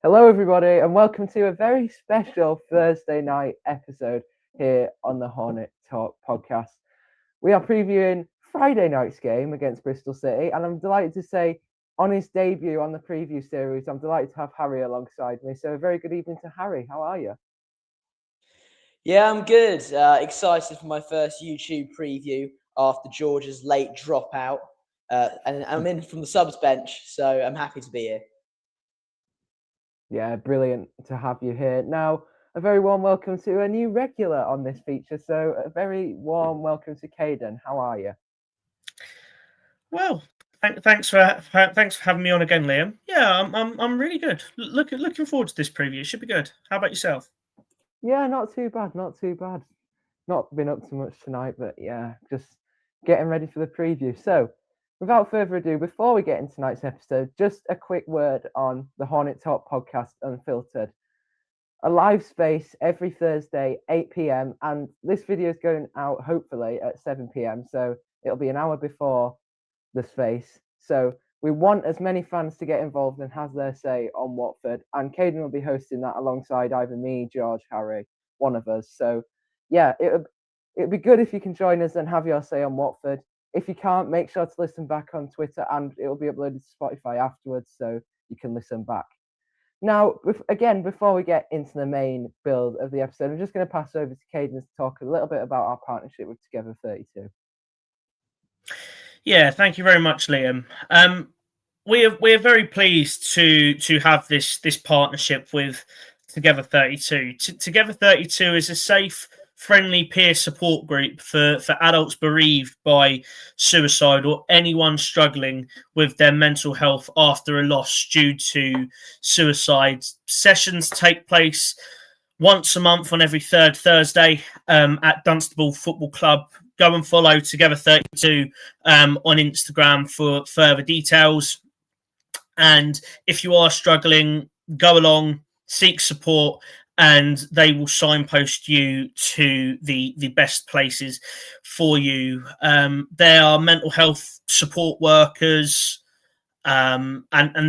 Hello, everybody, and welcome to a very special Thursday night episode here on the Hornet Talk podcast. We are previewing Friday night's game against Bristol City, and I'm delighted to say, on his debut on the preview series, I'm delighted to have Harry alongside me. So, a very good evening to Harry. How are you? Yeah, I'm good. Excited for my first YouTube preview after George's late dropout. And I'm in from the subs bench, so I'm happy to be here. Yeah, brilliant to have you here. Now, a very warm welcome to a new regular on this feature. So, a very warm welcome to Caden. How are you? Well, thanks for having me on again, Liam. Yeah, I'm really good. Looking forward to this preview. It should be good. How about yourself? Yeah, not too bad. Not too bad. Not been up to much tonight, but yeah, just getting ready for the preview. So, without further ado, before we get into tonight's episode, just a quick word on the Hornet Talk podcast Unfiltered. A live space every Thursday, 8 p.m. And this video is going out hopefully at 7 p.m. So it'll be an hour before the space. So we want as many fans to get involved and have their say on Watford. And Caden will be hosting that alongside either me, George, Harry, one of us. So yeah, it'd be good if you can join us and have your say on Watford. If you can't, make sure to listen back on Twitter, and it will be uploaded to Spotify afterwards, so you can listen back. Now, again, before we get into the main build of the episode, I'm just going to pass over to Caden to talk a little bit about our partnership with Together 32. Yeah, thank you very much, Liam. We're very pleased to have this partnership with Together 32. Together 32 is a safe, friendly peer support group for adults bereaved by suicide or anyone struggling with their mental health after a loss due to suicide. Sessions take place once a month on every third Thursday at Dunstable Football Club. Go and follow Together 32 on Instagram for further details. And if you are struggling, go along, seek support, and they will signpost you to the best places for you. There are mental health support workers, and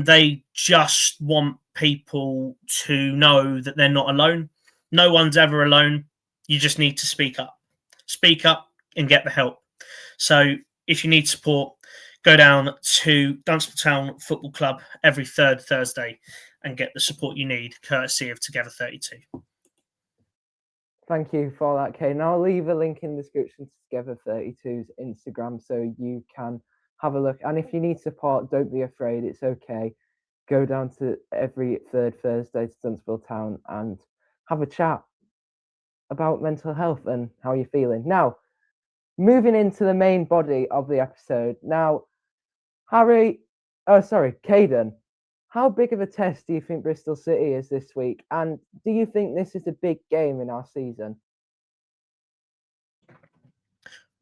they just want people to know that they're not alone. No one's ever alone. You just need to speak up and get the help. So if you need support, go down to Dunstable Town Football Club every third Thursday and get the support you need, courtesy of Together 32. Thank you for that, Kate. And I'll leave a link in the description to Together 32's Instagram so you can have a look. And if you need support, don't be afraid. It's okay. Go down to every third Thursday to Dunstable Town and have a chat about mental health and how you're feeling. Now, moving into the main body of the episode. Now, Caden, how big of a test do you think Bristol City is this week? And do you think this is a big game in our season?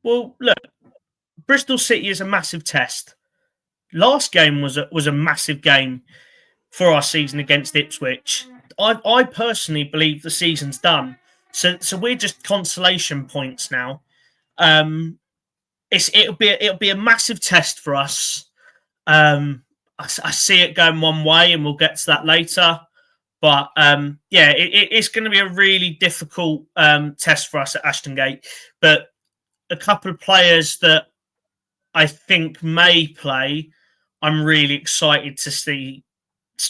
Well, look, Bristol City is a massive test. Last game was a massive game for our season against Ipswich. I personally believe the season's done. So we're just consolation points now. It'll be a massive test for us. I see it going one way, and we'll get to that later. But it's going to be a really difficult test for us at Ashton Gate. But a couple of players that I think may play, I'm really excited to see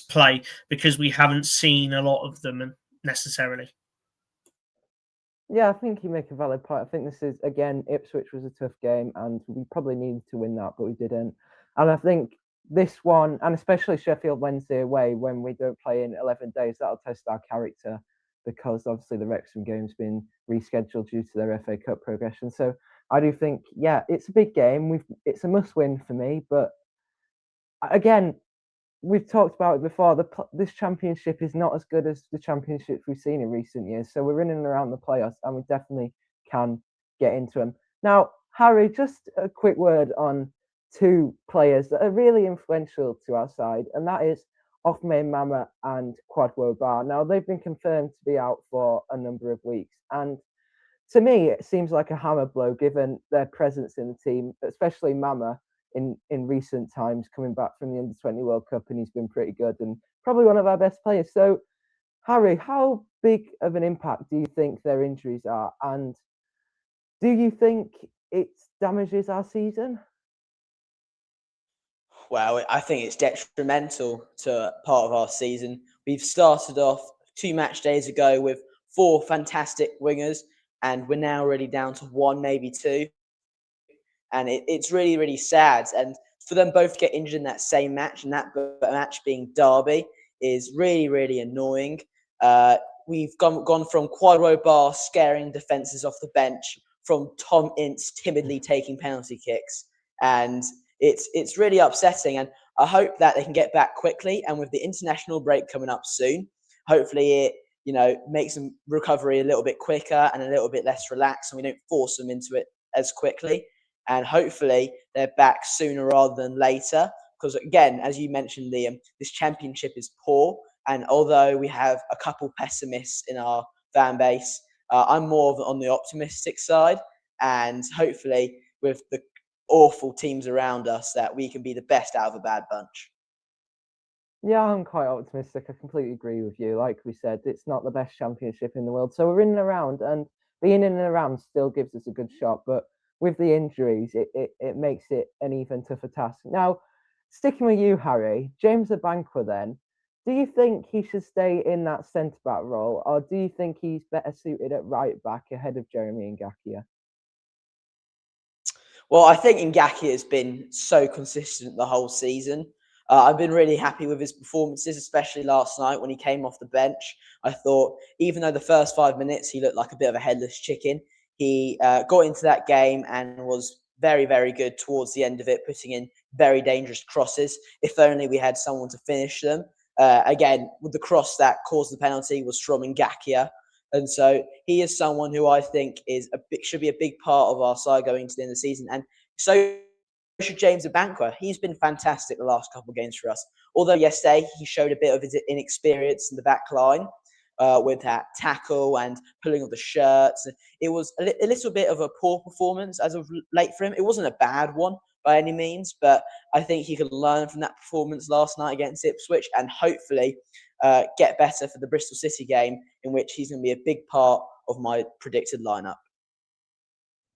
play because we haven't seen a lot of them necessarily. Yeah, I think you make a valid point. I think this is, again, Ipswich was a tough game and we probably needed to win that, but we didn't. And I think this one, and especially Sheffield Wednesday away, when we don't play in 11 days, that'll test our character because obviously the Wrexham game's been rescheduled due to their FA Cup progression. So I do think, yeah, it's a big game. It's a must-win for me, but again, we've talked about it before. This championship is not as good as the championships we've seen in recent years. So we're in and around the playoffs, and we definitely can get into them. Now, Harry, just a quick word on two players that are really influential to our side, and that is Othmane Mama and Kwadwo Bar. Now, they've been confirmed to be out for a number of weeks, and to me, it seems like a hammer blow given their presence in the team, especially Mama, in recent times, coming back from the Under-20 World Cup, and he's been pretty good and probably one of our best players. So, Harry, how big of an impact do you think their injuries are, and do you think it damages our season? Well, I think it's detrimental to part of our season. We've started off 2 match days ago with 4 fantastic wingers, and we're now already down to 1, maybe 2. And it's really, really sad. And for them both to get injured in that same match, and that match being Derby, is really, really annoying. We've gone from Quadro Bar scaring defences off the bench, from Tom Ince timidly taking penalty kicks. And it's really upsetting. And I hope that they can get back quickly. And with the international break coming up soon, hopefully it makes them recovery a little bit quicker and a little bit less relaxed, and we don't force them into it as quickly. And hopefully they're back sooner rather than later. Because again, as you mentioned, Liam, this championship is poor. And although we have a couple pessimists in our fan base, I'm more on the optimistic side. And hopefully with the awful teams around us, that we can be the best out of a bad bunch. Yeah, I'm quite optimistic. I completely agree with you. Like we said, it's not the best championship in the world. So we're in and around, and being in and around still gives us a good shot. But with the injuries, it makes it an even tougher task. Now, sticking with you, Harry, James Abankwah then, do you think he should stay in that centre-back role, or do you think he's better suited at right-back ahead of Jeremy Ngakia? Well, I think Ngakia has been so consistent the whole season. I've been really happy with his performances, especially last night when he came off the bench. I thought, even though the first 5 minutes he looked like a bit of a headless chicken, he got into that game and was very, very good towards the end of it, putting in very dangerous crosses. If only we had someone to finish them. Again, with the cross that caused the penalty was from Ngakia. And so he is someone who I think should be a big part of our side going to the end of the season. And so should James Abankwah. He's been fantastic the last couple of games for us. Although yesterday he showed a bit of his inexperience in the back line with that tackle and pulling of the shirts. It was a little bit of a poor performance as of late for him. It wasn't a bad one by any means, but I think he can learn from that performance last night against Ipswich and hopefully get better for the Bristol City game, in which he's going to be a big part of my predicted lineup.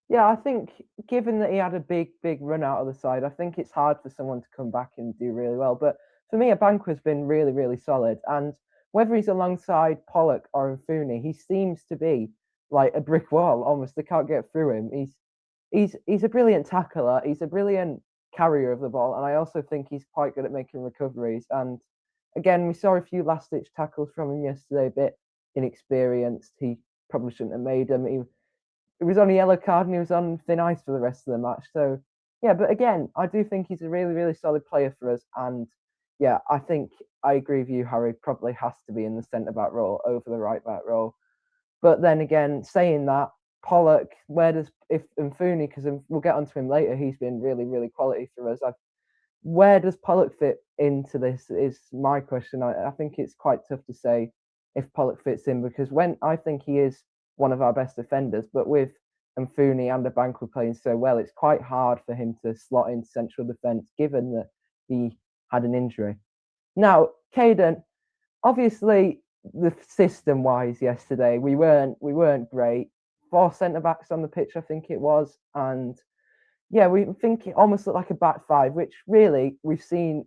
Yeah, I think given that he had a big run out of the side, I think it's hard for someone to come back and do really well. But for me, Abankwah's been really, really solid. And whether he's alongside Pollock or Mfuni, he seems to be like a brick wall almost. They can't get through him. He's a brilliant tackler. He's a brilliant carrier of the ball. And I also think he's quite good at making recoveries. And again, we saw a few last-ditch tackles from him yesterday, a bit inexperienced. He probably shouldn't have made them. It was on a yellow card and he was on thin ice for the rest of the match. So, yeah, but again, I do think he's a really, really solid player for us. And, yeah, I think I agree with you, Harry, probably has to be in the centre-back role over the right-back role. But then again, saying that, Pollock, if Mfuni, because we'll get onto him later, he's been really, really quality for us. Where does Pollock fit into this is my question. I think it's quite tough to say if Pollock fits in, because I think he is one of our best defenders, but with Mfuni and Abankwah playing so well, it's quite hard for him to slot into central defence, given that he had an injury. Now, Caden, obviously, the system-wise yesterday, we weren't great. 4 centre-backs on the pitch, I think it was, and yeah, we think it almost looked like a back five, which really we've seen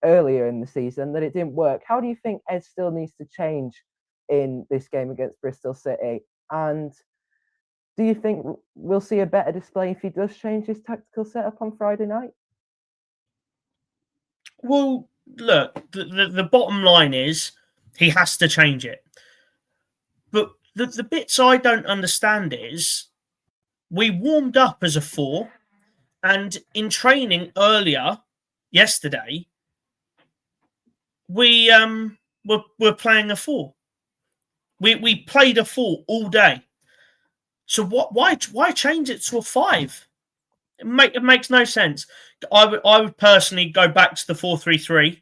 earlier in the season that it didn't work. How do you think Ed still needs to change in this game against Bristol City? And do you think we'll see a better display if he does change his tactical setup on Friday night? Well, look, the bottom line is he has to change it. But the bits I don't understand is we warmed up as a 4, and in training earlier yesterday, we were playing a 4. We played a 4 all day. So why change it to a 5? It makes no sense. I would personally go back to the 4-3-3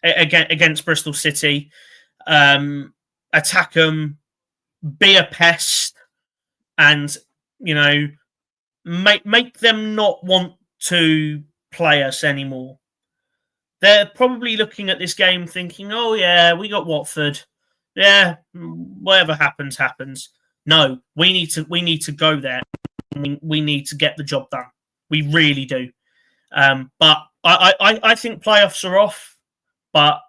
against Bristol City, attack them, be a pest, and make them not want to play us anymore. They're probably looking at this game thinking, oh, yeah, we got Watford. Yeah, whatever happens, happens. No, we need to go there. We need to get the job done. We really do. But I think playoffs are off, but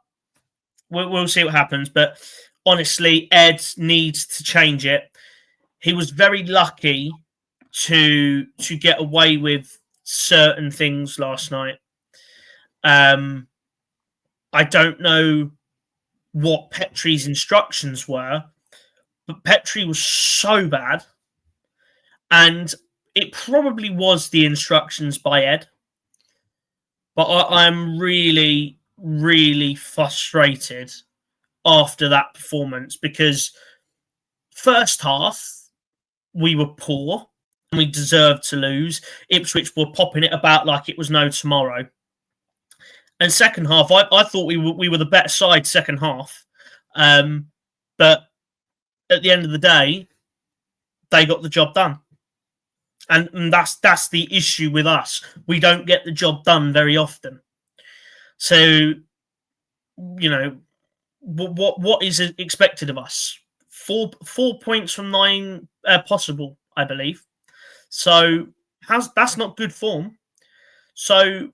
we'll see what happens. But honestly, Ed needs to change it. He was very lucky to get away with certain things last night. I don't know what Petrie's instructions were, but Petrie was so bad, and it probably was the instructions by Ed. But I'm really, really frustrated after that performance because first half we were poor and we deserved to lose. Ipswich were popping it about like it was no tomorrow. And second half, I thought we were the better side second half. But at the end of the day, they got the job done. And that's the issue with us. We don't get the job done very often. So, you know, what is expected of us? 4 points from 9 possible, I believe. So that's not good form. So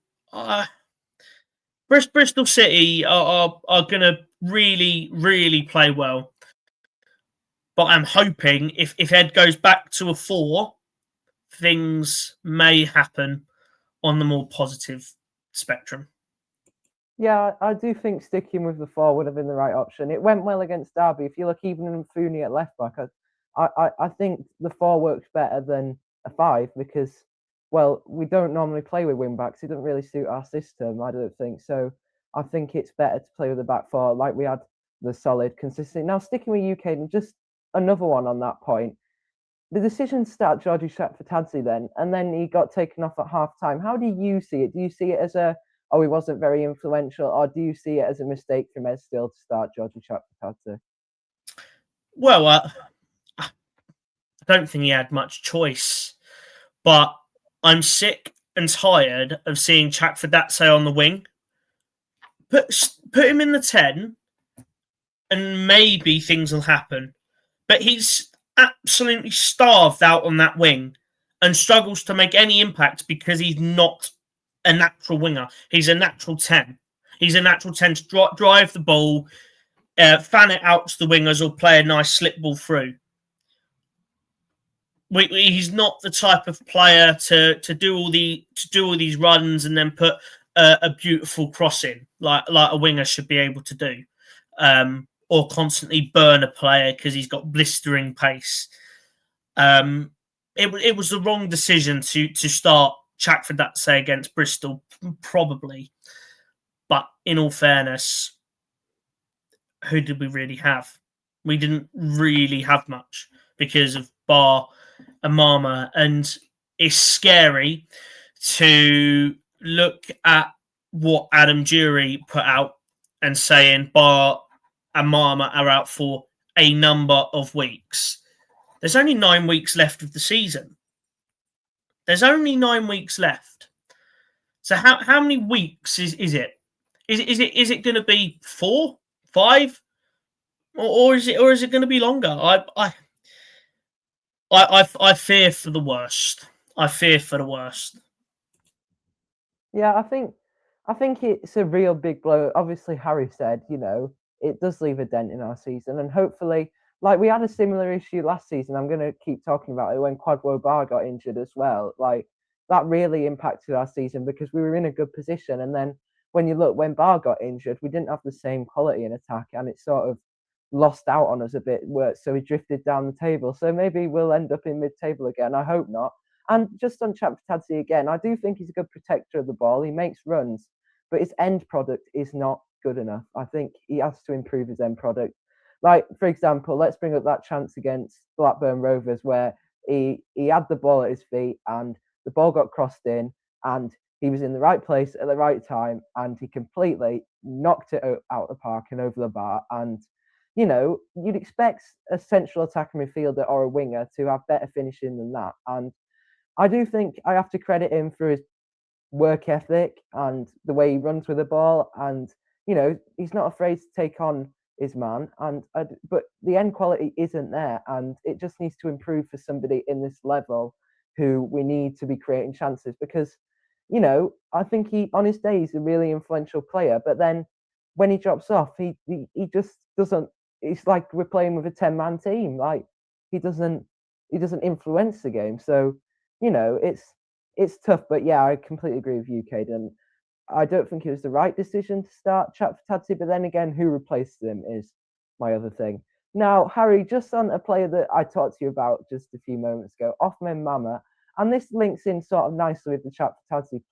Bristol City are going to really, really play well. But I'm hoping if Ed goes back to a 4, things may happen on the more positive spectrum. Yeah, I do think sticking with the 4 would have been the right option. It went well against Derby. If you look even in Fooney at left back, I think the 4 works better than a 5 because, well, we don't normally play with wing backs. It doesn't really suit our system, I don't think. So I think it's better to play with the back 4, like we had the solid consistency. Now, sticking with UK, just another one on that point. The decision to start Georgie Shakfatadze then, and then he got taken off at half time. How do you see it? Do you see it as he wasn't very influential, or do you see it as a mistake from Ed still to start Georgie Shakfatadze? Well, I don't think he had much choice, but I'm sick and tired of seeing Chakfadadze on the wing. Put him in the 10, and maybe things will happen. But he's absolutely starved out on that wing and struggles to make any impact because he's not a natural winger. He's a natural 10. He's a natural 10 to drive the ball, fan it out to the wingers, or play a nice slip ball through. He's not the type of player to do all these runs and then put a beautiful cross in like a winger should be able to do, or constantly burn a player because he's got blistering pace. It was the wrong decision to start Chakfadadze against Bristol, probably. But in all fairness, who did we really have? We didn't really have much because of Bar and Marma, and it's scary to look at what Adam Jury put out and saying Bar and Marma are out for a number of weeks. There's only 9 weeks left of the season. There's only 9 weeks left. So how many weeks is it? Is it going to be 4, 5, or is it going to be longer? I fear for the worst. I fear for the worst. Yeah, I think it's a real big blow. Obviously, Harry said, it does leave a dent in our season, and hopefully, like we had a similar issue last season. I'm going to keep talking about it when Kwadwo Bar got injured as well. Like that really impacted our season because we were in a good position, and then when you look when Bar got injured, we didn't have the same quality in attack, and it sort of lost out on us a bit. So we drifted down the table. So maybe we'll end up in mid-table again. I hope not. And just on Chakfadadze again, I do think he's a good protector of the ball. He makes runs, but his end product is not good enough. I think he has to improve his end product. Like, for example, let's bring up that chance against Blackburn Rovers where he had the ball at his feet and the ball got crossed in and he was in the right place at the right time and he completely knocked it out the park and over the bar. And, you'd expect a central attacking midfielder or a winger to have better finishing than that. And I do think I have to credit him for his work ethic and the way he runs with the ball, and he's not afraid to take on his man. But the end quality isn't there, and it just needs to improve for somebody in this level who we need to be creating chances because. I think he on his day he's a really influential player, but then when he drops off, he just doesn't. It's like we're playing with a 10-man team. Like he doesn't influence the game. So it's tough. But yeah, I completely agree with you, Caden. I don't think it was the right decision to start Chatfatadze, but then again, who replaced him is my other thing. Now, Harry, just on a player that I talked to you about just a few moments ago, Othman Mama, and this links in sort of nicely with the Chatfatadze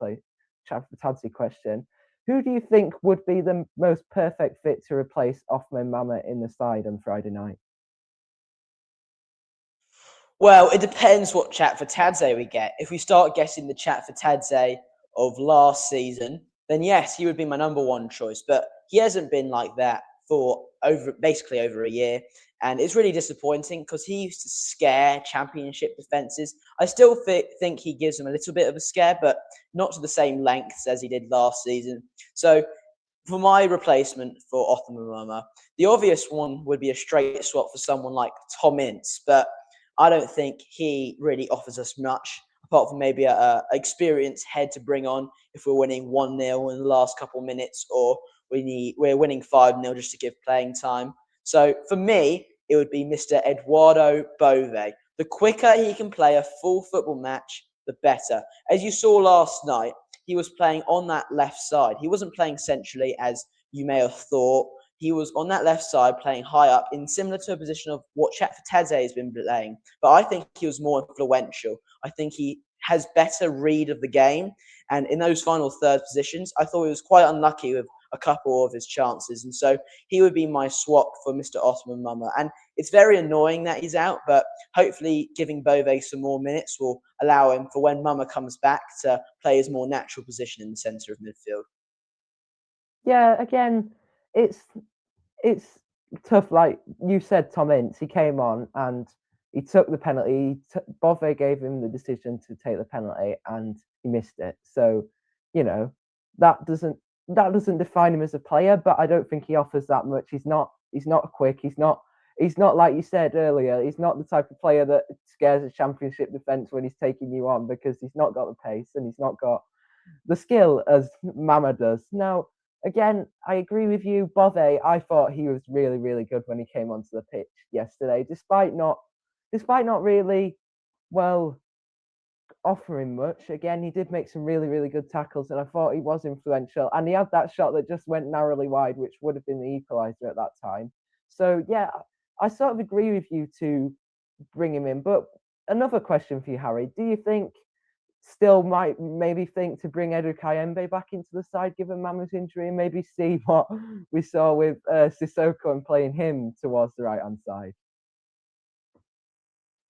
question. Who do you think would be the most perfect fit to replace Othman Mama in the side on Friday night? Well, it depends what Chatfatadze we get. If we start getting the Chatfatadze of last season, then yes, he would be my number one choice. But he hasn't been like that for basically over a year. And it's really disappointing because he used to scare championship defences. I still think he gives them a little bit of a scare, but not to the same lengths as he did last season. So for my replacement for Othman Mama, the obvious one would be a straight swap for someone like Tom Ince, but I don't think he really offers us much apart from maybe a experienced head to bring on if we're winning 1-0 in the last couple of minutes, or we're winning 5-0 just to give playing time. So for me, it would be Mr. Eduardo Bove. The quicker he can play a full football match, the better. As you saw last night, he was playing on that left side. He wasn't playing centrally as you may have thought. He was on that left side playing high up in similar to a position of what Chatfatadze has been playing. But I think he was more influential. I think he has better read of the game. And in those final third positions, I thought he was quite unlucky with a couple of his chances. And so he would be my swap for Mr. Othman Mama. And it's very annoying that he's out, but hopefully giving Bove some more minutes will allow him for when Mama comes back to play his more natural position in the centre of midfield. Yeah, again, it's tough. Like you said, Tom Ince, he came on and he took the penalty. Bove gave him the decision to take the penalty, and he missed it. So, that doesn't define him as a player. But I don't think he offers that much. He's not quick. He's not like you said earlier. He's not the type of player that scares a championship defense when he's taking you on, because he's not got the pace and he's not got the skill as Mama does. Now, again, I agree with you, Bove. I thought he was really, really good when he came onto the pitch yesterday, despite not really offering much. Again, he did make some really, really good tackles, and I thought he was influential. And he had that shot that just went narrowly wide, which would have been the equaliser at that time. So yeah, I sort of agree with you to bring him in. But another question for you, Harry: do you think still might maybe think to bring Edu Kayembe back into the side given Mama's injury, and maybe see what we saw with Sissoko and playing him towards the right-hand side?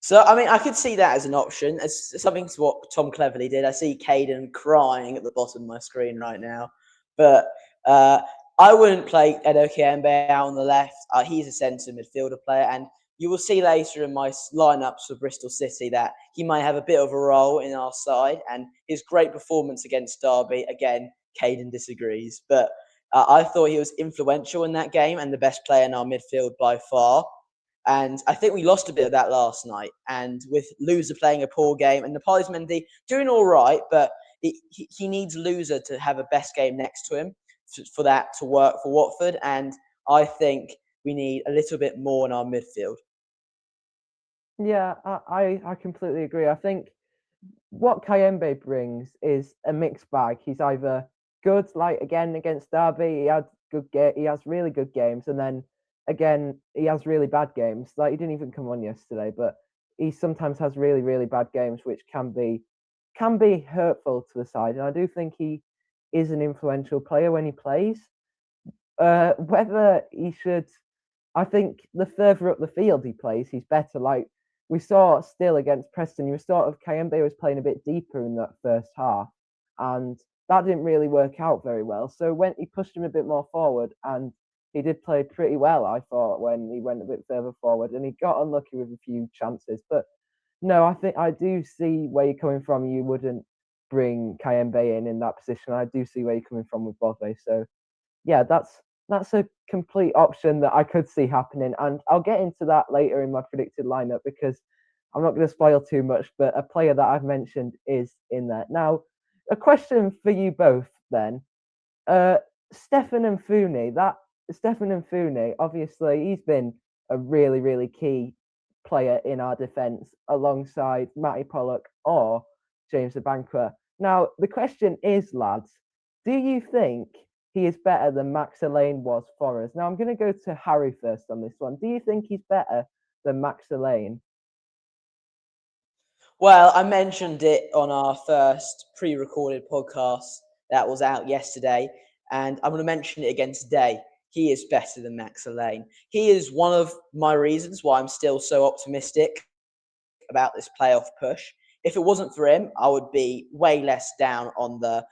So, I mean, I could see that as an option. It's something to what Tom Cleverley did. I see Caden crying at the bottom of my screen right now. But I wouldn't play Edo Kiembe out on the left. He's a centre midfielder player. And you will see later in my lineups for Bristol City that he might have a bit of a role in our side. And his great performance against Derby, again, Caden disagrees. But I thought he was influential in that game and the best player in our midfield by far. And I think we lost a bit of that last night. And with Loser playing a poor game and Napoli's Mendy doing all right, but he needs Loser to have a best game next to him for that to work for Watford. And I think we need a little bit more in our midfield. Yeah, I completely agree. I think what Kayembe brings is a mixed bag. He's either good, like again against Derby, he has really good games, and then again he has really bad games. Like he didn't even come on yesterday, but he sometimes has really, really bad games, which can be hurtful to the side. And I do think he is an influential player when he plays. Whether he should, I think the further up the field he plays, he's better. Like we saw still against Preston, Kayembe was playing a bit deeper in that first half, and that didn't really work out very well. So when he pushed him a bit more forward, and he did play pretty well, I thought, when he went a bit further forward, and he got unlucky with a few chances. But no, I think I do see where you're coming from. You wouldn't bring Kayembe in that position. I do see where you're coming from with Bove. So yeah, that's a complete option that I could see happening, and I'll get into that later in my predicted lineup because I'm not going to spoil too much. But a player that I've mentioned is in there now. A question for you both then. Stefan Mfuni, obviously, he's been a really, really key player in our defence alongside Matty Pollock or James Abankwah. Now, the question is, lads, do you think he is better than Max Elaine was for us? Now, I'm going to go to Harry first on this one. Do you think he's better than Max Elaine? Well, I mentioned it on our first pre-recorded podcast that was out yesterday, and I'm going to mention it again today. He is better than Max Elaine. He is one of my reasons why I'm still so optimistic about this playoff push. If it wasn't for him, I would be way less down on the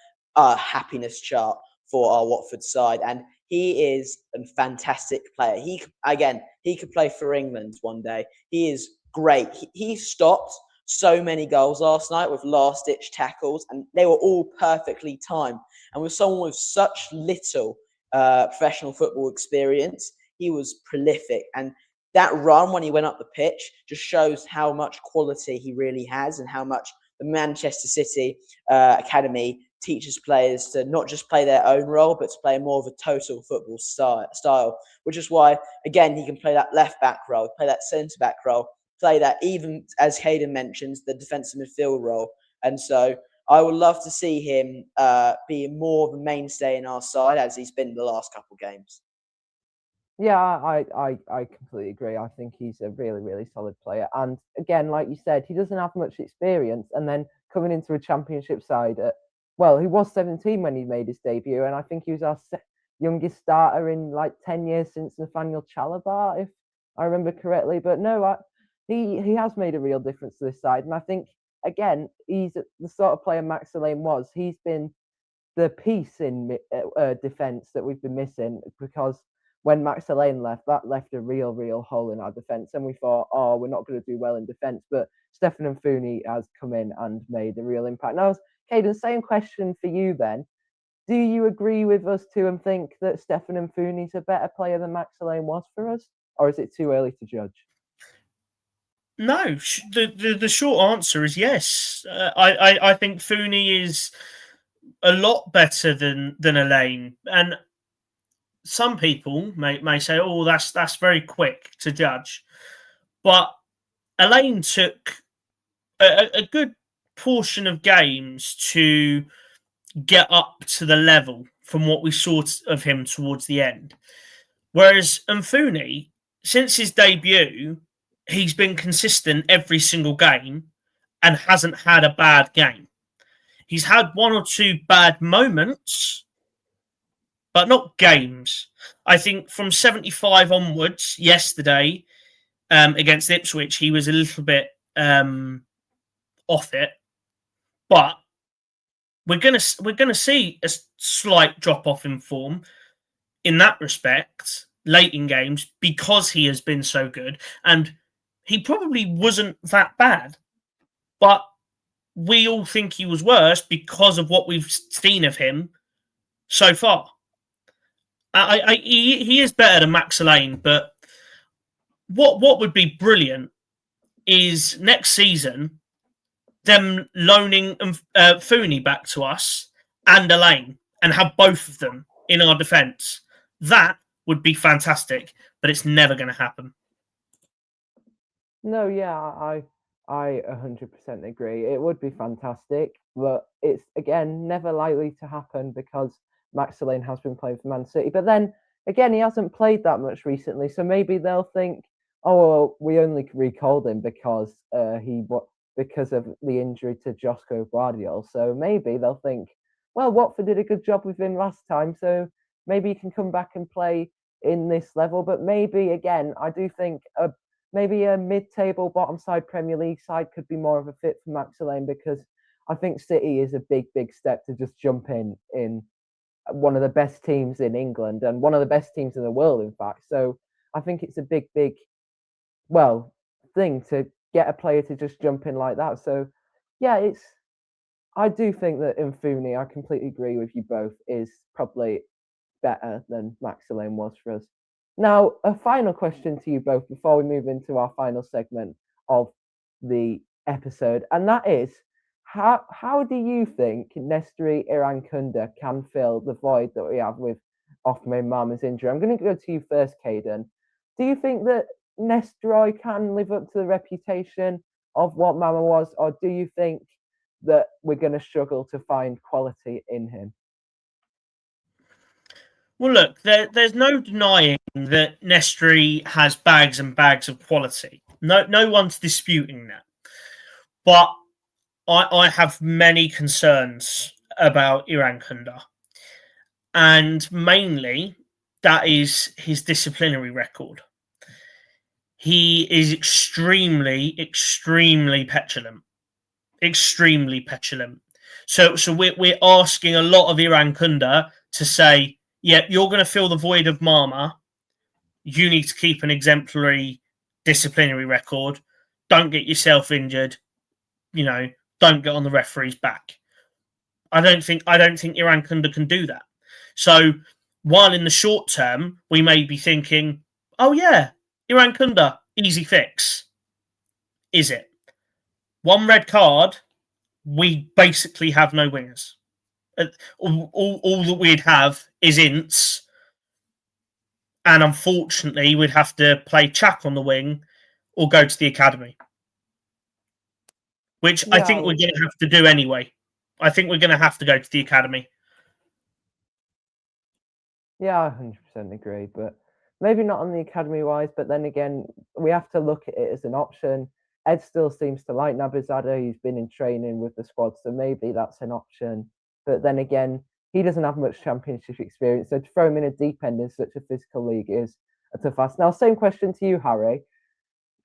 happiness chart for our Watford side. And he is a fantastic player. He could play for England one day. He is great. He stopped so many goals last night with last-ditch tackles, and they were all perfectly timed. And with someone with such little professional football experience, he was prolific. And that run when he went up the pitch just shows how much quality he really has and how much the Manchester City Academy teaches players to not just play their own role, but to play more of a total football style, which is why, again, he can play that left-back role, play that centre-back role, play that, even as Hayden mentions, the defensive midfield role. And so I would love to see him be more of a mainstay in our side as he's been the last couple of games. Yeah, I completely agree. I think he's a really, really solid player. And again, like you said, he doesn't have much experience. And then coming into a championship side, he was 17 when he made his debut. And I think he was our youngest starter in like 10 years since Nathaniel Chalobah, if I remember correctly. But no, he has made a real difference to this side. And I think, again, he's the sort of player Max Elaine was. He's been the piece in defence that we've been missing, because when Max Elaine left, that left a real hole in our defence. And we thought, we're not going to do well in defence. But Stefan Mfuni has come in and made a real impact. Now, Caden, same question for you then. Do you agree with us too and think that Stefan Mfuni's a better player than Max Elaine was for us? Or is it too early to judge? No, the short answer is yes. I think Mfuni is a lot better than Elaine. And some people may say, "Oh, that's very quick to judge," but Elaine took a good portion of games to get up to the level from what we saw of him towards the end. Whereas Mfuni, since his debut, he's been consistent every single game and hasn't had a bad game. He's had one or two bad moments, but not games. I think from 75 onwards, yesterday against Ipswich, he was a little bit off it, but we're gonna see a slight drop off in form in that respect late in games because he has been so good, and he probably wasn't that bad, but we all think he was worse because of what we've seen of him so far. He is better than Max Elaine, but what would be brilliant is next season them loaning Mfuni back to us and Elaine and have both of them in our defence. That would be fantastic, but it's never going to happen. No, yeah, I 100% agree. It would be fantastic, but it's, again, never likely to happen because Max Elaine has been playing for Man City. But then, again, he hasn't played that much recently, so maybe they'll think, well, we only recalled him because because of the injury to Josko Guardiola. So maybe they'll think, well, Watford did a good job with him last time, so maybe he can come back and play in this level. But maybe, again, I do think maybe a mid-table, bottom-side Premier League side could be more of a fit for Max Elaine, because I think City is a big step to just jump in one of the best teams in England and one of the best teams in the world, in fact. So I think it's a big, thing to get a player to just jump in like that. So, yeah, I do think that Mfuni, I completely agree with you both, is probably better than Maxilane was for us. Now, a final question to you both before we move into our final segment of the episode, and that is, how do you think Nestri Irankunda can fill the void that we have with Othman Mama's injury? I'm going to go to you first, Caden. Do you think that Nestroy can live up to the reputation of what Mama was, or do you think that we're going to struggle to find quality in him? Well, look, there's no denying that Nestri has bags and bags of quality. No one's disputing that. But I have many concerns about Irankunda. And mainly, that is his disciplinary record. He is extremely, extremely petulant. Extremely petulant. So we're asking a lot of Irankunda to say, yeah, you're going to fill the void of Mama. You need to keep an exemplary disciplinary record. Don't get yourself injured. Don't get on the referee's back. I don't think Irankunda can do that. So while in the short term we may be thinking, oh yeah, Irankunda, easy fix. Is it? One red card, we basically have no wingers. All that we'd have is Ince, and unfortunately we'd have to play Chak on the wing or go to the academy, which I think we're going to have to do anyway. I think we're going to have to go to the academy. Yeah, I 100% agree, but maybe not on the academy-wise, but then again, we have to look at it as an option. Ed still seems to like Nabizada. He's been in training with the squad, so maybe that's an option. But then again, he doesn't have much championship experience, so to throw him in a deep end in such a physical league is a tough ask. Now, same question to you, Harry.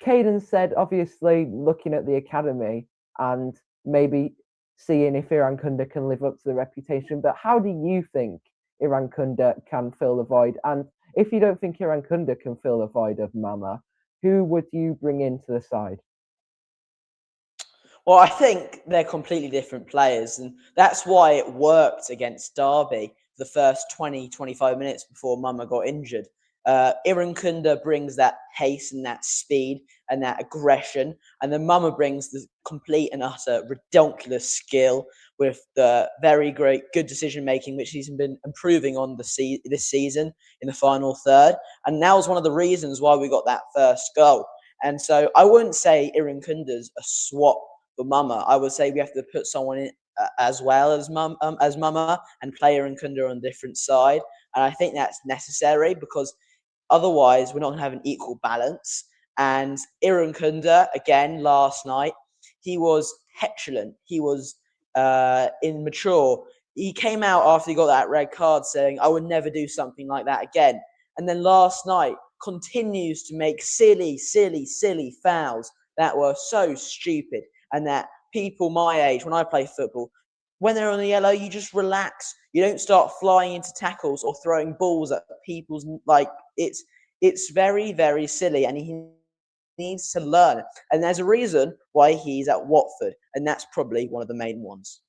Caden said, obviously, looking at the academy and maybe seeing if Irankunda can live up to the reputation, but how do you think Irankunda can fill the void? And if you don't think Irankunda can fill the void of Mama, who would you bring into the side? Well, I think they're completely different players, and that's why it worked against Derby for the first 20, 25 minutes before Mama got injured. Irankunda brings that pace and that speed and that aggression, and then Mama brings the complete and utter redonkulous skill with the very good decision making, which he's been improving on this season in the final third. And that was one of the reasons why we got that first goal. And so I wouldn't say Irankunda's a swap for Mama. I would say we have to put someone in as well as Mama and play Irankunda on a different side. And I think that's necessary because otherwise we're not going to have an equal balance. And Irankunda, again, last night, he was petulant. He was immature. He came out after he got that red card saying, I would never do something like that again. And then last night continues to make silly fouls that were so stupid, and that people my age, when I play football, when they're on the yellow, you just relax. You don't start flying into tackles or throwing balls at people's, it's very, very silly, and he needs to learn. And there's a reason why he's at Watford, and that's probably one of the main ones.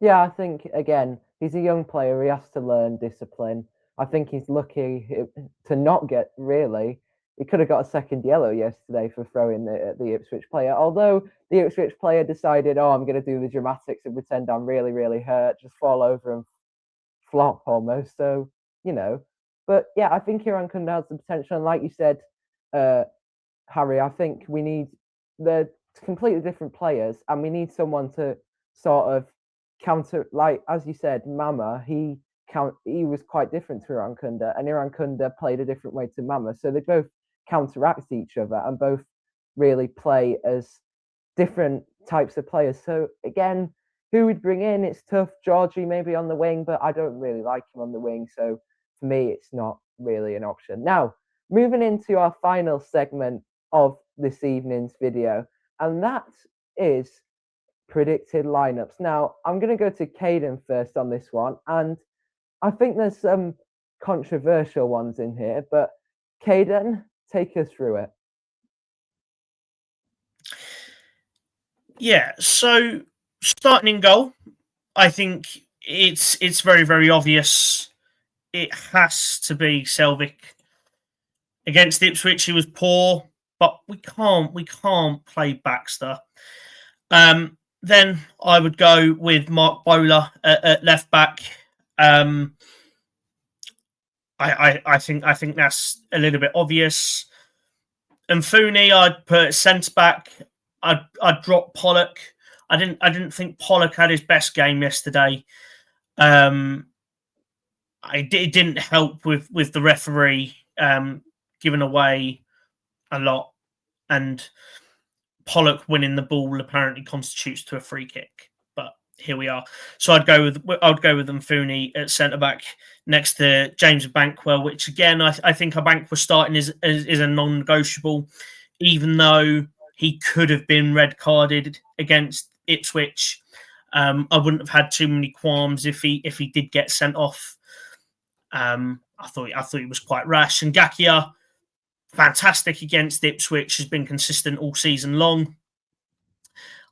Yeah, I think, again, he's a young player. He has to learn discipline. I think he's lucky to not get, really. He could have got a second yellow yesterday for throwing the Ipswich player. Although the Ipswich player decided, I'm going to do the dramatics and pretend I'm really, really hurt, just fall over and flop almost. So, But yeah, I think Irankunda has the potential. And like you said, Harry, I think they're completely different players, and we need someone to sort of counter, like as you said, Mama, he was quite different to Irankunda, and Irankunda played a different way to Mama. So they both counteract each other and both really play as different types of players. So again, who would bring in? It's tough. Georgie maybe on the wing, but I don't really like him on the wing. So for me, it's not really an option. Now, moving into our final segment of this evening's video, and that is predicted lineups. Now, I'm going to go to Caden first on this one, and I think there's some controversial ones in here, but Caden, take us through it. Yeah, so starting in goal, I think it's very, very obvious. It has to be Selvik. Against Ipswich, he was poor, but we can't play Baxter. Then I would go with Mark Bowler at left back. I think that's a little bit obvious. And Fooney, I'd put centre back. I'd drop Pollock. I didn't think Pollock had his best game yesterday. It didn't help with the referee giving away a lot, and Pollock winning the ball apparently constitutes to a free kick. But here we are. So I'd go with Mfuni at centre back next to James Bankwell, which again I think a Bankwell starting is a non-negotiable, even though he could have been red carded against Ipswich. I wouldn't have had too many qualms if he did get sent off. I thought he was quite rash. And Gakia, fantastic against Ipswich, has been consistent all season long.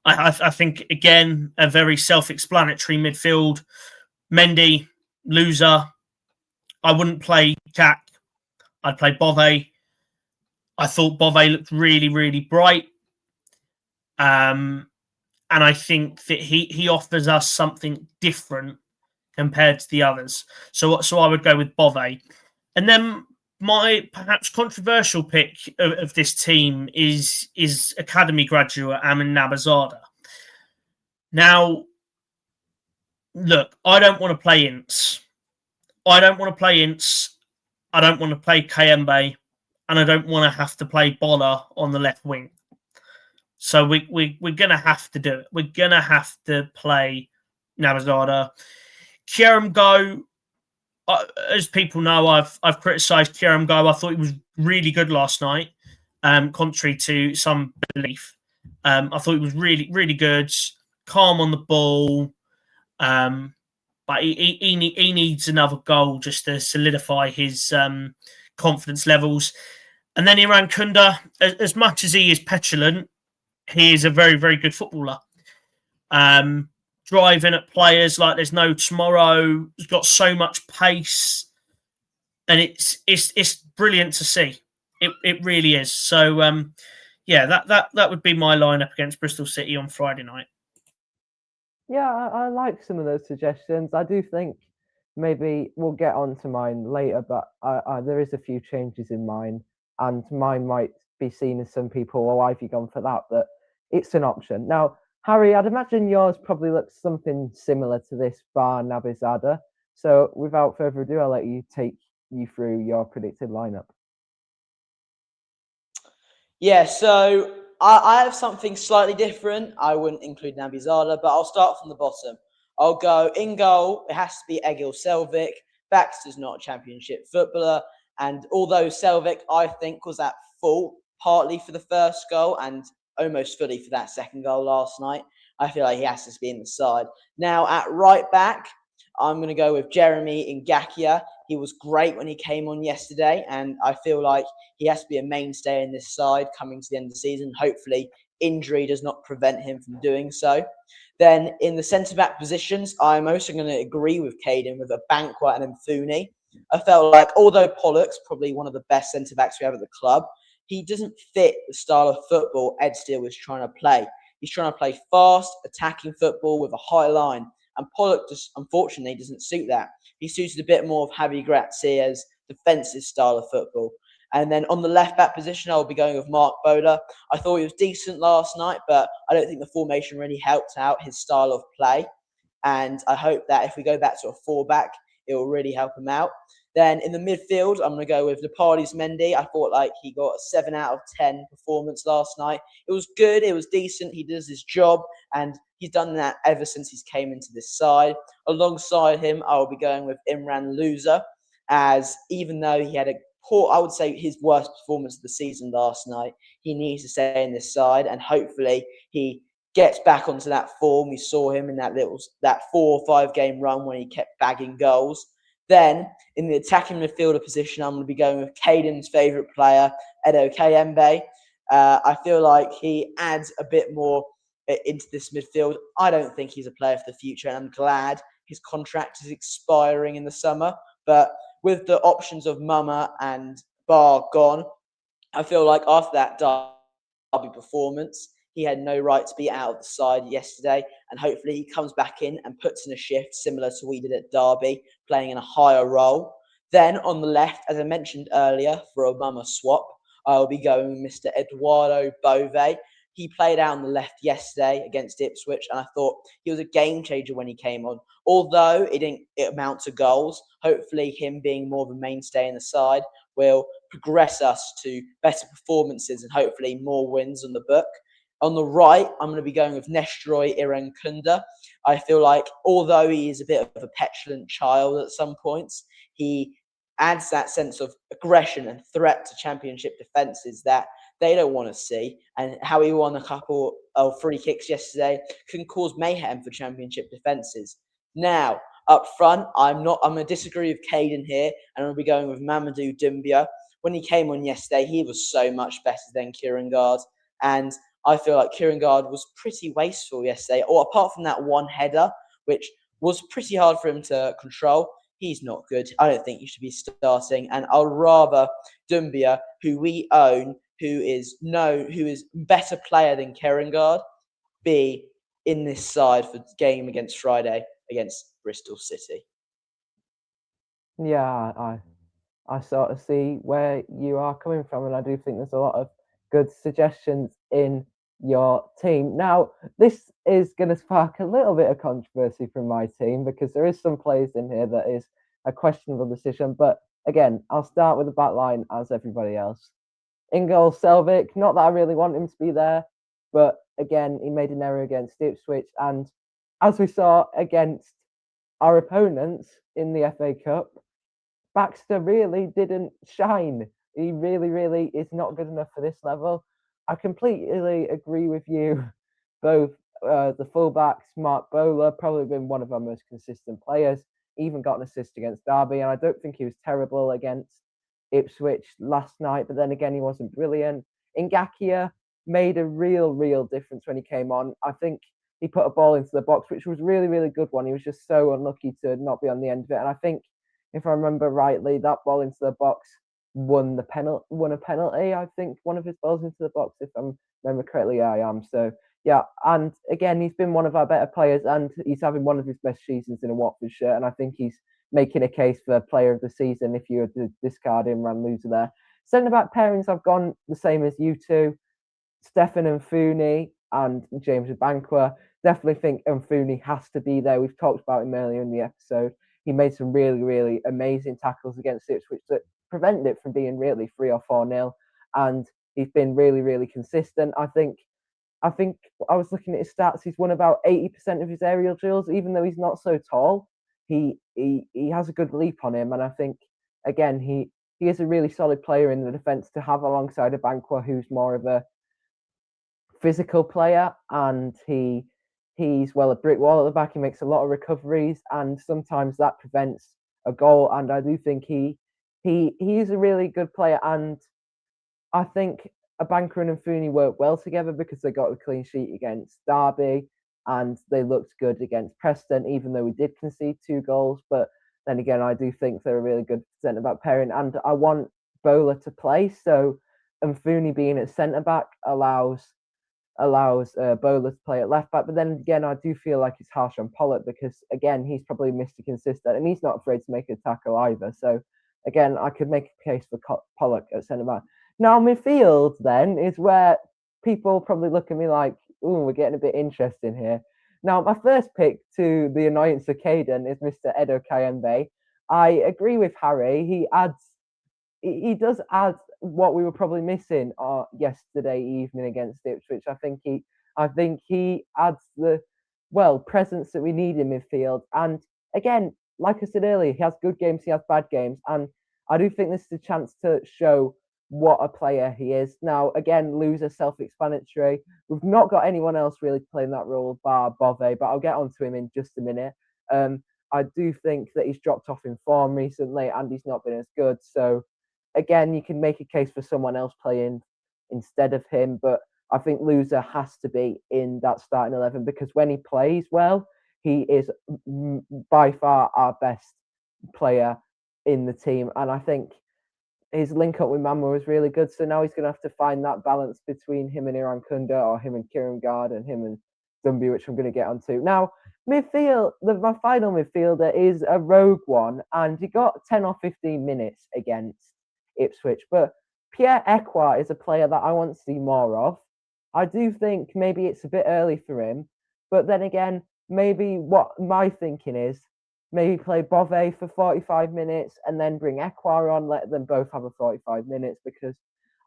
I think, again, a very self-explanatory midfield. Mendy, loser. I wouldn't play Jack. I'd play Bove. I thought Bove looked really, really bright. And I think that he offers us something different compared to the others. So I would go with Bove. And then my perhaps controversial pick of this team is academy graduate Amin Nabazada. Now, look, I don't want to play Ince. I don't want to play Kayembe, and I don't want to have to play Bola on the left wing. So we're going to have to do it. We're going to have to play Nabazada. Kieran Go, as people know, I've criticised Kieran Go. I thought he was really good last night, contrary to some belief. I thought he was really, really good, calm on the ball. But he needs another goal just to solidify his confidence levels. And then Iran Kunda, as much as he is petulant, he is a very, very good footballer. Driving at players like there's no tomorrow. He's got so much pace, and it's brilliant to see. It really is. So that would be my lineup against Bristol City on Friday night. Yeah, I like some of those suggestions. I do think maybe we'll get on to mine later, but there is a few changes in mine, and mine might be seen as some people, why have you gone for that? But it's an option. Now, Harry, I'd imagine yours probably looks something similar to this bar Nabizada. So without further ado, I'll let you take you through your predicted lineup. Yeah, so I have something slightly different. I wouldn't include Nabizada, but I'll start from the bottom. I'll go in goal. It has to be Egil Selvik. Baxter's not a championship footballer. And although Selvik, I think, was at fault partly for the first goal and almost fully for that second goal last night, I feel like he has to be in the side. Now, at right back, I'm going to go with Jeremy Ngakia. He was great when he came on yesterday, and I feel like he has to be a mainstay in this side coming to the end of the season. Hopefully, injury does not prevent him from doing so. Then in the centre-back positions, I'm also going to agree with Caden with a Bankwell and Mfuni. I felt like, although Pollock's probably one of the best centre-backs we have at the club, he doesn't fit the style of football Ed Steele is trying to play. He's trying to play fast, attacking football with a high line. And Pollock just, unfortunately, doesn't suit that. He suited a bit more of Javi Grazia's defensive style of football. And then on the left-back position, I'll be going with Mark Bowler. I thought he was decent last night, but I don't think the formation really helped out his style of play. And I hope that if we go back to a 4-back, it will really help him out. Then in the midfield, I'm going to go with Lepardi's Mendy. I thought like he got a 7 out of 10 performance last night. It was good. It was decent. He does his job, and he's done that ever since he's came into this side. Alongside him, I will be going with Imran Loser, as even though he had a poor, I would say his worst performance of the season last night, he needs to stay in this side, and hopefully he gets back onto that form. We saw him in that 4 or 5 game run when he kept bagging goals. Then, in the attacking midfielder position, I'm going to be going with Caden's favourite player, Edo Kayembe. I feel like he adds a bit more into this midfield. I don't think he's a player for the future, and I'm glad his contract is expiring in the summer. But with the options of Mama and Bar gone, I feel like after that Derby performance, he had no right to be out of the side yesterday, and hopefully he comes back in and puts in a shift similar to what he did at Derby, playing in a higher role. Then on the left, as I mentioned earlier, for a Mama swap, I'll be going with Mr. Eduardo Bove. He played out on the left yesterday against Ipswich, and I thought he was a game changer when he came on. Although it didn't amount to goals, hopefully him being more of a mainstay in the side will progress us to better performances and hopefully more wins on the book. On the right, I'm going to be going with Nestroy Irankunda. I feel like although he is a bit of a petulant child at some points, he adds that sense of aggression and threat to championship defences that they don't want to see. And how he won a couple of free kicks yesterday can cause mayhem for championship defences. Now, up front, I'm going to disagree with Caden here, and I'm going to be going with Mamadou Doumbia. When he came on yesterday, he was so much better than Kieran Gard, and I feel like Kieran Gard was pretty wasteful yesterday, or apart from that one header, which was pretty hard for him to control. He's not good. I don't think he should be starting, and I'll rather Doumbia, who we own, who is better player than Kieran Gard, be in this side for the game against Friday against Bristol City. Yeah, I sort of see where you are coming from, and I do think there's a lot of good suggestions in your team. Now, this is going to spark a little bit of controversy from my team because there is some players in here that is a questionable decision. But again, I'll start with the back line as everybody else. In goal, Selvik. Not that I really want him to be there, but again, he made an error against Ipswich, and as we saw against our opponents in the FA Cup, Baxter really didn't shine. He really is not good enough for this level. I completely agree with you. Both the fullbacks, Mark Bowler, probably been one of our most consistent players. Even got an assist against Derby, and I don't think he was terrible against Ipswich last night. But then again, he wasn't brilliant. Ngakia made a real difference when he came on. I think he put a ball into the box, which was really good one. He was just so unlucky to not be on the end of it. And I think, if I remember rightly, that ball into the box won a penalty. I think one of his balls into the box, if I remember correctly. Yeah, I am. So yeah, and again, he's been one of our better players, and he's having one of his best seasons in a Watford shirt. And I think he's making a case for player of the season if you were to discard him, ran loser there. Centre back pairings, I've gone the same as you two. Stefan Mfuni and James Abankwah. Definitely think Mfuni has to be there. We've talked about him earlier in the episode. He made some really amazing tackles against Ipswich that prevented it from being really 3 or 4-0. And he's been really consistent. I think I was looking at his stats. He's won about 80% of his aerial duels, even though he's not so tall. He has a good leap on him, and I think again he is a really solid player in the defence to have alongside Abankwah, who's more of a physical player, and he's a brick wall at the back. He makes a lot of recoveries, and sometimes that prevents a goal. And I do think he is a really good player, and I think Abankwah and Mfuni work well together because they got a clean sheet against Derby, and they looked good against Preston, even though we did concede 2 goals. But then again, I do think they're a really good centre back pairing, and I want Bowler to play. So Mfuni being at centre back allows Bowler to play at left back. But then again, I do feel like it's harsh on Pollock because again, he's probably Mr. Consistent, and he's not afraid to make a tackle either. So again, I could make a case for Pollock at centre back. Now, midfield then is where people probably look at me like, "Ooh, we're getting a bit interesting here." Now, my first pick, to the annoyance of Caden, is Mr. Edo Kayembe. I agree with Harry. He does add what we were probably missing yesterday evening against Ipswich. I think he adds the presence that we need in midfield. And again, like I said earlier, he has good games, he has bad games, and I do think this is a chance to show what a player he is. Now, again, loser, self-explanatory. We've not got anyone else really playing that role bar Bove, but I'll get onto him in just a minute. I do think that he's dropped off in form recently and he's not been as good. So again, you can make a case for someone else playing instead of him, but I think Loser has to be in that starting 11 because when he plays well, he is by far our best player in the team. And I think his link up with Mama was really good. So now he's going to have to find that balance between him and Irankunda or him and Kieran Gard and him and Dumby, which I'm going to get onto. Now, midfield, my final midfielder is a rogue one, and he got 10 or 15 minutes against Ipswich. But Pierre Ekwa is a player that I want to see more of. I do think maybe it's a bit early for him, but then again, maybe what my thinking is, maybe play Bove for 45 minutes and then bring Ekwa on, let them both have a 45 minutes because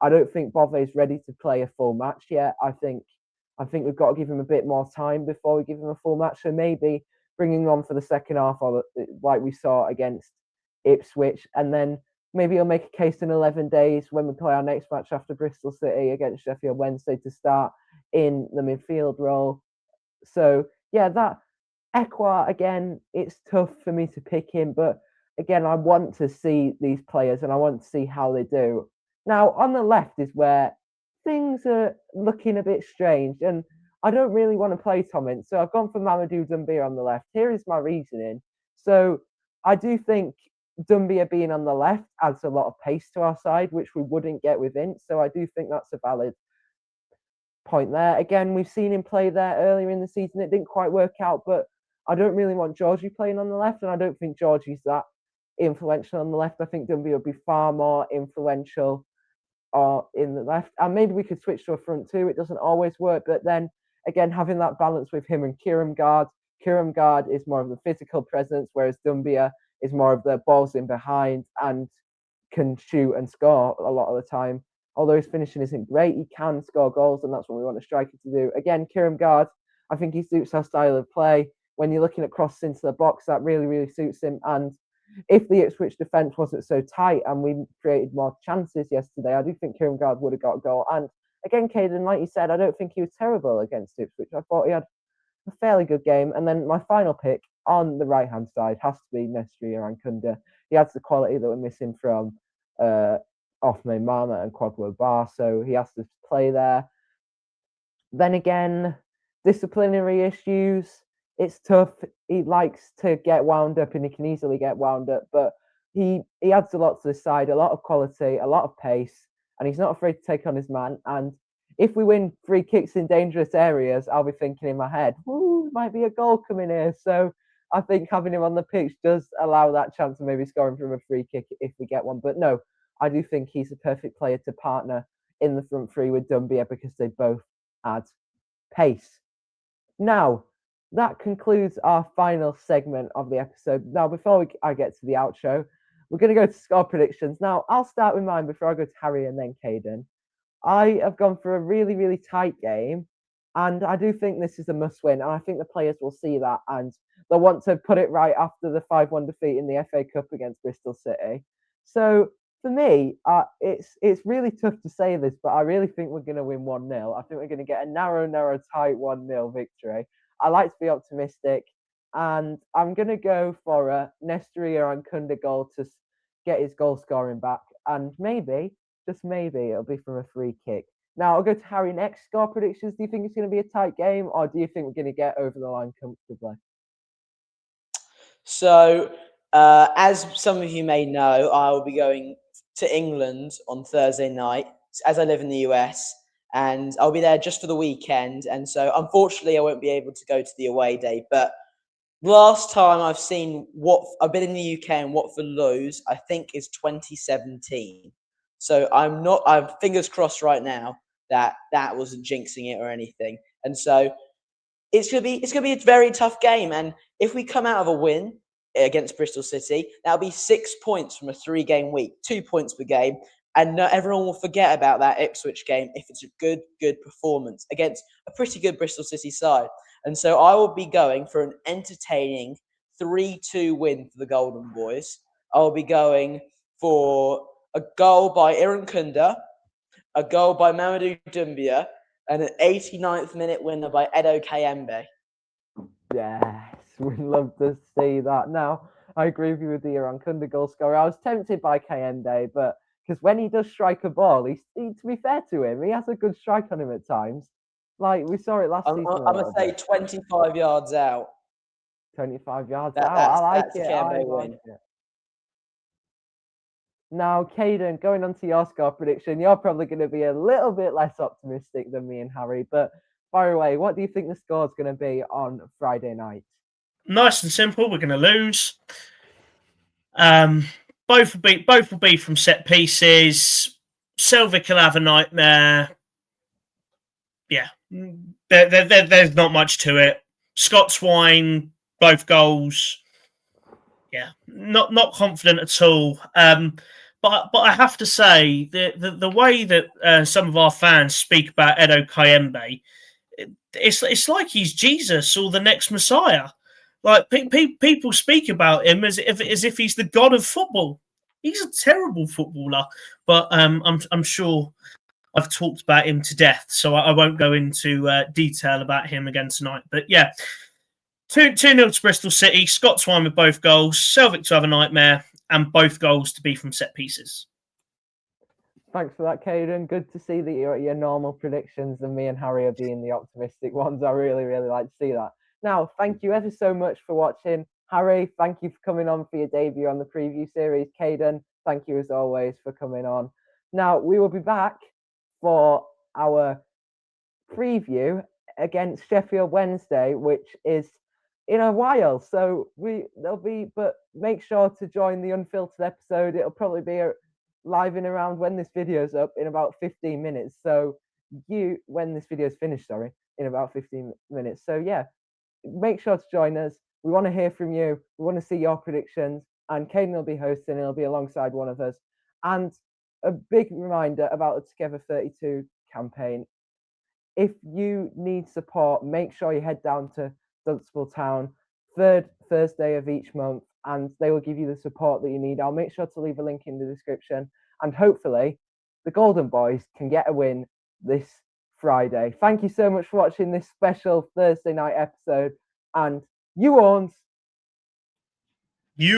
I don't think Bove is ready to play a full match yet. I think we've got to give him a bit more time before we give him a full match. So maybe bringing him on for the second half, or like we saw against Ipswich, and then maybe he'll make a case in 11 days when we play our next match after Bristol City against Sheffield Wednesday to start in the midfield role. So yeah, that Ekwa, again, it's tough for me to pick him, but again, I want to see these players and I want to see how they do. Now, on the left is where things are looking a bit strange, and I don't really want to play Tomlin, so I've gone for Mamadou Doumbia on the left. Here is my reasoning. So I do think Doumbia being on the left adds a lot of pace to our side, which we wouldn't get with Ince, so I do think that's a valid point there. Again, we've seen him play there earlier in the season. It didn't quite work out, but I don't really want Georgie playing on the left, and I don't think Georgie's that influential on the left. I think Doumbia would be far more influential in the left. And maybe we could switch to a front two. It doesn't always work, but then again, having that balance with him and Kieran Gard. Kieran Gard is more of the physical presence, whereas Doumbia is more of the balls in behind and can shoot and score a lot of the time. Although his finishing isn't great, he can score goals, and that's what we want a striker to do. Again, Kieran Gard, I think he suits our style of play. When you're looking at crosses into the box, that really, really suits him. And if the Ipswich defence wasn't so tight and we created more chances yesterday, I do think Kieran Gard would have got a goal. And again, Caden, like you said, I don't think he was terrible against Ipswich. I thought he had a fairly good game. And then my final pick on the right-hand side has to be Nestri Irankunda. He adds the quality that we're missing from Othmane Mama and Quadwo Bar, so he has to play there. Then again, disciplinary issues. It's tough. He likes to get wound up and he can easily get wound up, but he adds a lot to the side, a lot of quality, a lot of pace, and he's not afraid to take on his man. And if we win free kicks in dangerous areas, I'll be thinking in my head, ooh, might be a goal coming here. So I think having him on the pitch does allow that chance of maybe scoring from a free kick if we get one. But no, I do think he's a perfect player to partner in the front three with Doumbia because they both add pace. Now, that concludes our final segment of the episode. Now, before I get to the outro, we're going to go to score predictions. Now, I'll start with mine before I go to Harry and then Caden. I have gone for a really, really tight game, and I do think this is a must-win, and I think the players will see that, and they'll want to put it right after the 5-1 defeat in the FA Cup against Bristol City. So, for me, it's really tough to say this, but I really think we're going to win 1-0. I think we're going to get a narrow, tight 1-0 victory. I like to be optimistic, and I'm going to go for a Nestri Irankunda goal to get his goal scoring back, and maybe, just maybe, it'll be from a free kick. Now, I'll go to Harry next. Score predictions. Do you think it's going to be a tight game, or do you think we're going to get over the line comfortably? So, as some of you may know, I will be going to England on Thursday night, as I live in the US, and I'll be there just for the weekend. And so, unfortunately, I won't be able to go to the away day. But last time I've been in the UK and Watford lose, I think is 2017. So I'm fingers crossed right now that wasn't jinxing it or anything. And so it's gonna be a very tough game. And if we come out of a win against Bristol City, that'll be 6 points from a 3-game week, 2 points per game. And not everyone will forget about that Ipswich game if it's a good performance against a pretty good Bristol City side. And so I will be going for an entertaining 3-2 win for the Golden Boys. I will be going for a goal by Irankunda, a goal by Mamadou Doumbia, and an 89th minute winner by Edo Kayembe. Yes, we'd love to see that. Now, I agree with you with the Irankunda goal scorer. I was tempted by Kayembe, but because when he does strike a ball, to be fair to him, he has a good strike on him at times. Like we saw it last I'm season. going to say 25 yards out. 25 yards out. I like that's it. a Kembe I win. like it. Now, Caden, going on to your score prediction, you're probably going to be a little bit less optimistic than me and Harry, but fire away. What do you think the score's going to be on Friday night? Nice and simple. We're going to lose. Both will be from set pieces. Selvig will have a nightmare. Yeah, there's not much to it. Scott's wine, both goals. Yeah, not confident at all. But I have to say the way that some of our fans speak about Edo Kayembe, it's like he's Jesus or the next Messiah. Like people speak about him as if he's the god of football. He's a terrible footballer, but I'm sure I've talked about him to death, so I won't go into detail about him again tonight. But yeah, 2-0 to Bristol City. Scott's won with both goals. Selvig to have a nightmare, and both goals to be from set pieces. Thanks for that, Caden. Good to see that you're at your normal predictions and me and Harry are being the optimistic ones. I really, really like to see that. Now, thank you ever so much for watching. Harry, thank you for coming on for your debut on the preview series. Caden, thank you as always for coming on. Now, we will be back for our preview against Sheffield Wednesday, which is in a while. So but make sure to join the unfiltered episode. It'll probably be live in around when this video's up in about 15 minutes. So when this video's finished, in about 15 minutes. So yeah, make sure to join us. We want to hear from you. We want to see your predictions. And Caden will be hosting. He'll be alongside one of us. And a big reminder about the Together 32 campaign. If you need support, make sure you head down to Dunstable Town, third Thursday of each month, and they will give you the support that you need. I'll make sure to leave a link in the description. And hopefully, the Golden Boys can get a win this Friday. Thank you so much for watching this special Thursday night episode. And you Orns,